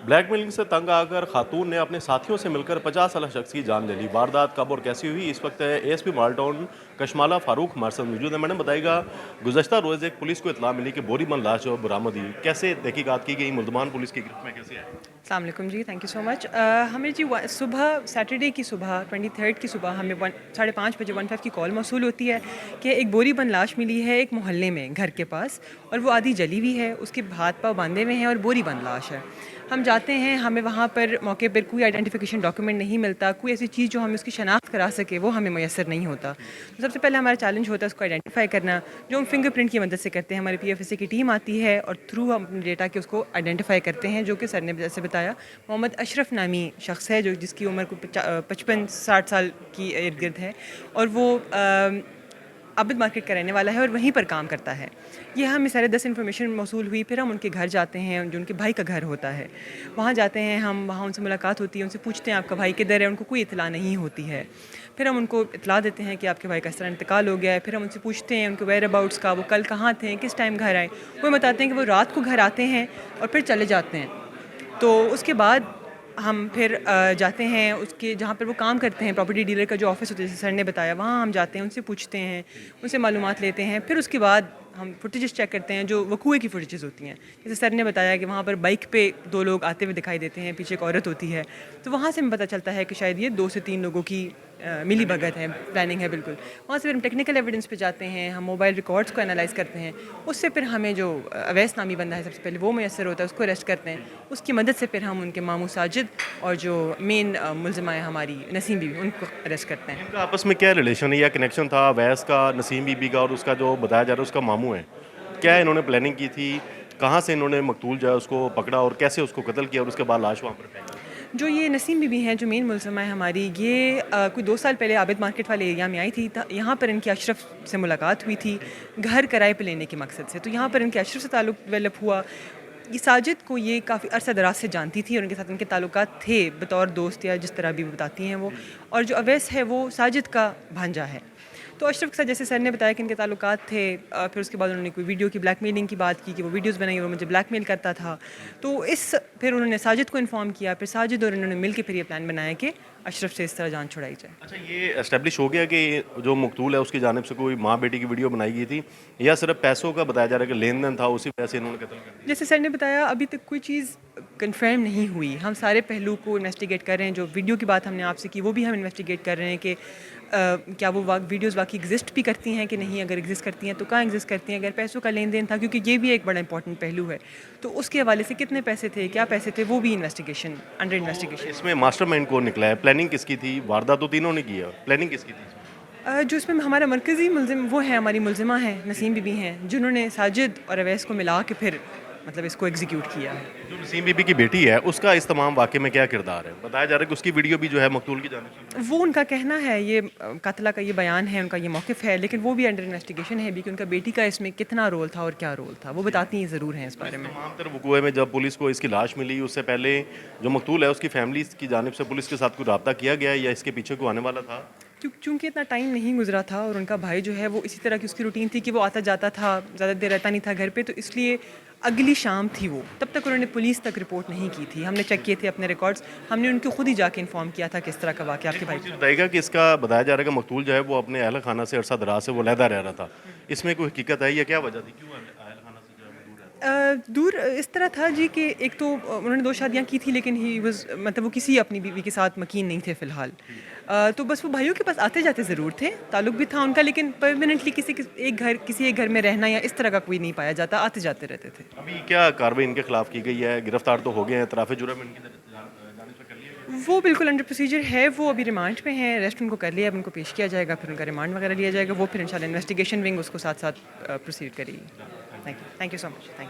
Black mailing से तंग आकर खातून ने अपने साथियों से मिलकर 50 साल शख्स की जान ले ली। वारदात कब और कैसी हुई, इस वक्त एएसपी मालटाउन कशमाला फारूक हमारे साथ मौजूद है। मैडम बताइएगा, गुज़श्ता रोज़ एक पुलिस को इत्तला मिली कि बोरीबंद लाश जो बरामद हुई, कैसे तहकीकात की गई, मुल्ज़मान पुलिस की गिरफ्त में कैसे आए? अस्सलाम वालेकुम जी, थैंक यू सो मच। हमें जी सुबह सैटरडे की सुबह 23 की सुबह हमें 5:30 बजे 15 की कॉल मौसूल होती है कि एक बोरीबंद लाश मिली है एक मोहल्ले में घर के पास, और वो आधी जली हुई है, उसके हाथ पाँव बांधे हुए हैं और बोरीबंद लाश है। हम जाते हैं, हमें वहाँ पर मौके पर कोई आइडेंटिफिकेशन डॉक्यूमेंट नहीं मिलता, कोई ऐसी चीज़ जो हमें उसकी शनाख्त करा सके वो हमें मैसर नहीं होता। तो सबसे पहले हमारा चैलेंज होता है उसको आइडेंटिफाई करना, जो हम फिंगरप्रिंट की मदद से करते हैं। हमारी PFSA की टीम आती है और थ्रू हम अपने डेटा के उसको आइडेंटिफाई करते हैं, जो कि सर ने जैसे बताया मोहम्मद अशरफ नामी शख्स है, जो जिसकी उम्र को 55-60 साल की इर्द गिर्द है, और वो आबिद मार्केट का रहने वाला है और वहीं पर काम करता है। ये हमें साढ़े 10 इन्फॉर्मेशन मौसूल हुई, फिर हम उनके घर जाते हैं, जो उनके भाई का घर होता है। वहाँ जाते हैं हम, वहाँ उनसे मुलाकात होती है, उनसे पूछते हैं आपका भाई किधर है, उनको कोई इत्तला नहीं होती है। फिर हम उनको इत्तला देते हैं कि आपके भाई का इस तरह इंतकाल हो गया है। फिर हम उनसे पूछते हैं उनके वेयर अबाउट्स का, वो कल कहाँ थे, किस टाइम घर आए। वो बताते हैं कि वो रात को घर आते हैं और फिर चले जाते हैं। तो उसके बाद हम फिर जाते हैं उसके जहाँ पर वो काम करते हैं, प्रॉपर्टी डीलर का जो ऑफिस होता है, जैसे सर ने बताया, वहाँ हम जाते हैं, उनसे पूछते हैं, उनसे मालूमात लेते हैं। फिर उसके बाद हम फुटेजेस चेक करते हैं, जो वकूए की फुटेजेस होती हैं। जैसे सर ने बताया कि वहाँ पर बाइक पे 2 लोग आते हुए दिखाई देते हैं, पीछे एक औरत होती है। तो वहाँ से हमें पता चलता है कि शायद ये 2 से 3 लोगों की मिली भगत है, प्लानिंग है बिल्कुल। वहाँ से फिर हम टेक्निकल एविडेंस पे जाते हैं, हम मोबाइल रिकॉर्ड्स को एनालाइज करते हैं। उससे फिर हमें जो अवैस नामी बंदा है सबसे पहले वो मैसर होता है, उसको अरेस्ट करते हैं। उसकी मदद से फिर हम उनके मामू साजिद और जो मेन मुलजिमा है हमारी नसीम बीबी, उनको अरेस्ट करते हैं। इनका आपस में क्या रिलेशन है या कनेक्शन था अवैस का, नसीम बीबी का, और उसका जो बताया जा रहा है उसका मामू है? क्या इन्होंने प्लानिंग की थी? कहाँ से इन्होंने मकतूल जो है उसको पकड़ा और कैसे उसको कत्ल किया और उसके बाद लाश वहाँ पर फेंकी? जो ये नसीम बीबी हैं, जो मेन मुलज़िमा है हमारी, ये कोई 2 साल पहले आबिद मार्केट वाले एरिया में आई थी। यहाँ पर इनकी अशरफ से मुलाकात हुई थी, घर किराए पे लेने के मकसद से। तो यहाँ पर इनके अशरफ से ताल्लुक़ डेवलप हुआ। ये साजिद को ये काफ़ी अरसा दराज से जानती थी और उनके साथ इनके ताल्लुकात थे बतौर दोस्त, या जिस तरह भी बताती हैं वो। और जो अवैस है वो साजिद का भांजा है। तो अशरफ के साथ जैसे सर ने बताया कि इनके ताल्लुकात थे, फिर उसके बाद उन्होंने कोई वीडियो की ब्लैकमेलिंग की बात की कि वो वीडियोस बनाई और मुझे ब्लैकमेल करता था। तो फिर उन्होंने साजिद को इन्फॉर्म किया, फिर साजिद और इन्होंने मिल के फिर ये प्लान बनाया कि अशरफ से इस तरह जान छुड़ाई जाए। अच्छा, ये एस्टेब्लिश हो गया कि जो मकतूल है उसकी जानिब से कोई माँ बेटी की वीडियो बनाई गई थी या सिर्फ पैसों का बताया जा रहा है कि लेन देन था, उसी वजह से इन्होंने कत्ल कर दिया? जैसे सर ने बताया, अभी तक कोई चीज़ कंफर्म नहीं हुई। हम सारे पहलू को इन्वेस्टिगेट कर रहे हैं। जो वीडियो की बात हमने आपसे की वो भी हम इन्वेस्टिगेट कर रहे हैं कि क्या वो वीडियोस वाकई एग्जिस्ट भी करती हैं कि नहीं। अगर एग्जिस्ट करती हैं तो कहाँ एग्जिस्ट करती हैं। अगर पैसों का लेन देन था, क्योंकि ये भी एक बड़ा इंपॉर्टेंट पहलू है, तो उसके हवाले से कितने पैसे थे, क्या पैसे थे, वो भी इन्वेस्टिगेशन अंडर इन्वेस्टिगेशन। इसमें मास्टरमाइंड कौन निकला है? प्लानिंग किसकी थी? वारदात तो तीनों ने की है, प्लानिंग किसकी थी? जो इसमें हमारा मरकज़ी मुलजिम वो है, हमारी मुलजिमा है नसीम बीबी हैं, जिन्होंने साजिद और अवैस को मिला के फिर मतलब इसको एग्जीक्यूट किया है। जो नसीम बीबी की बेटी है उसका इस तमाम वाक़े में क्या किरदार है? बताया जा रहा है कि उसकी वीडियो भी जो है मकतूल की जानिब से। वो उनका कहना है, ये कातला का ये बयान है, उनका ये मौक़िफ़ है, लेकिन वो भी अंडर इन्वेस्टिगेशन है भी कि उनका बेटी का इसमें कितना रोल था और क्या रोल था। वो बताती हैं ज़रूर हैं इस बारे में। तमाम तर वक़ूए में जब पुलिस को इसकी लाश मिली, उससे पहले जो मकतूल है उसकी फैमिली की जानिब से पुलिस के साथ कोई रब्ता किया गया है या इसके पीछे कोई आने वाला था? चूँकि इतना टाइम नहीं गुजरा था और उनका भाई जो है वो इसी तरह की उसकी रूटीन थी कि वो आता जाता था, ज़्यादा देर रहता नहीं था घर पे, तो इसलिए अगली शाम थी वो, तब तक उन्होंने पुलिस तक रिपोर्ट नहीं की थी। हमने चेक किए थे अपने रिकॉर्ड्स, हमने उनको खुद ही जाके इन्फॉर्म किया था कि इस तरह का वाक़या आपके भाई। बताइएगा कि इसका बताया जा रहा है कि मकतूल जो है वो अपने अहल खाना से अरसा दराज से वो अलहदा रह रहा था। इसमें कोई हकीकत है या क्या वजह थी? क्यों अहल खाना से जो है वो दूर रहता दूर इस तरह था जी कि एक तो उन्होंने 2 शादियाँ की थी, लेकिन ही वाज़ मतलब वो किसी अपनी बीवी के साथ मकीन नहीं थे फ़िलहाल। तो बस वो भाइयों के पास आते जाते ज़रूर थे, ताल्लुक़ भी था उनका, लेकिन परमानेंटली किसी एक घर में रहना या इस तरह का कोई नहीं पाया जाता, आते जाते रहते थे। अभी क्या कार्रवाई इनके खिलाफ की गई है? गिरफ्तार तो हो गए हैं, इतराफ़ जुर्म इनकी जानिब से कर लिया गया? वो बिल्कुल अंडर प्रोसीजर है, वो अभी रिमांड पे हैं, अरेस्ट उनको कर लिया, अब उनको पेश किया जाएगा, फिर उनका रिमांड वगैरह लिया जाएगा, वो फिर इंशाल्लाह इन्वेस्टिगेशन विंग उसको साथ-साथ प्रोसीड करेगी। Thank you so much. Thank you.